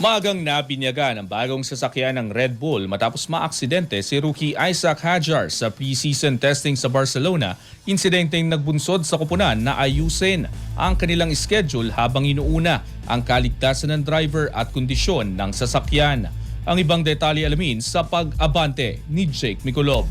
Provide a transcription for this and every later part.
Maagang nabinyagan ang bagong sasakyan ng Red Bull matapos maaksidente si rookie Isaac Hadjar sa pre-season testing sa Barcelona. Insidenteng nagbunsod sa koponan na ayusin ang kanilang schedule habang inuuna ang kaligtasan ng driver at kondisyon ng sasakyan. Ang ibang detalye alamin sa pag-abante ni Jake Mikulov.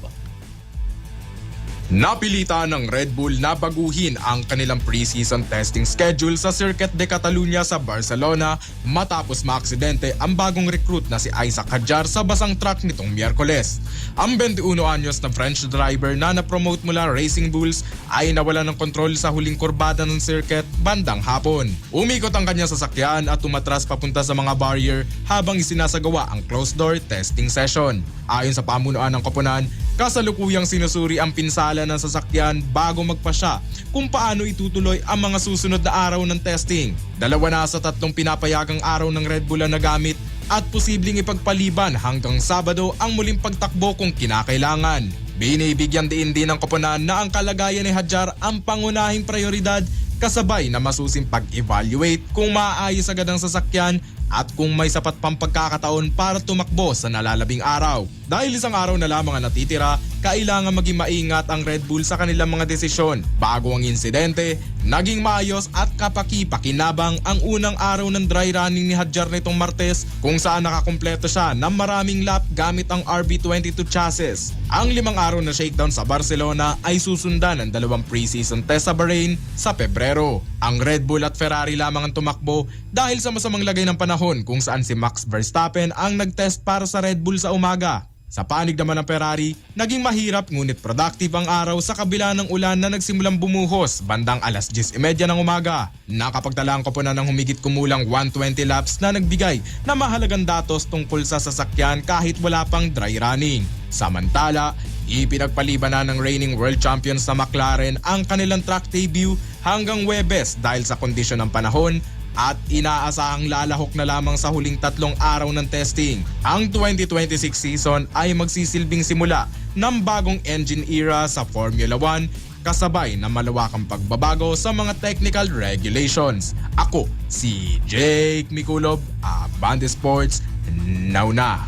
Napilitan ng Red Bull na baguhin ang kanilang pre-season testing schedule sa Circuit de Catalunya sa Barcelona matapos maaksidente ang bagong recruit na si Isaac Hadjar sa basang track nitong Miyerkules. Ang 21 anyos na French driver na na-promote mula Racing Bulls ay nawala ng kontrol sa huling kurbada ng circuit bandang hapon. Umikot ang kanyang sasakyan at tumatras papunta sa mga barrier habang isinasagawa ang closed-door testing session. Ayon sa pamunuan ng koponan, kasalukuyang sinusuri ang pinsala ng sasakyan bago magpasya kung paano itutuloy ang mga susunod na araw ng testing. 2 na sa 3 pinapayagang araw ng Red Bull ang nagamit at posibleng ipagpaliban hanggang Sabado ang muling pagtakbo kung kinakailangan. Binibigyan din ng koponan na ang kalagayan ni Hadjar ang pangunahing prioridad kasabay na masusing pag-evaluate kung maayos agad ang sasakyan at kung may sapat pang pagkakataon para tumakbo sa nalalabing araw. Dahil isang araw na lamang ang natitira, kailangan maging maingat ang Red Bull sa kanilang mga desisyon. Bago ang insidente, naging maayos at kapaki-pakinabang ang unang araw ng dry running ni Hadjar nitong Martes kung saan nakakumpleto siya ng maraming lap gamit ang RB22 chassis. Ang 5 araw na shakedown sa Barcelona ay susundan ng 2 pre-season test sa Bahrain sa Pebrero. Ang Red Bull at Ferrari lamang ang tumakbo dahil sa masamang lagay ng panahon kung saan si Max Verstappen ang nagtest para sa Red Bull sa umaga. Sa panig naman ng Ferrari, naging mahirap ngunit productive ang araw sa kabila ng ulan na nagsimulang bumuhos bandang 10:30 ng umaga. Nakapagtala ang koponan ng humigit kumulang 120 laps na nagbigay na mahalagang datos tungkol sa sasakyan kahit wala pang dry running. Samantala, ipinagpaliban na ng reigning world champions na McLaren ang kanilang track debut hanggang Huwebes dahil sa kondisyon ng panahon at inaasahang lalahok na lamang sa huling 3 araw ng testing. Ang 2026 season ay magsisilbing simula ng bagong engine era sa Formula 1 kasabay ng malawakang pagbabago sa mga technical regulations. Ako si Jake Mikulov, Abante Sports, now na.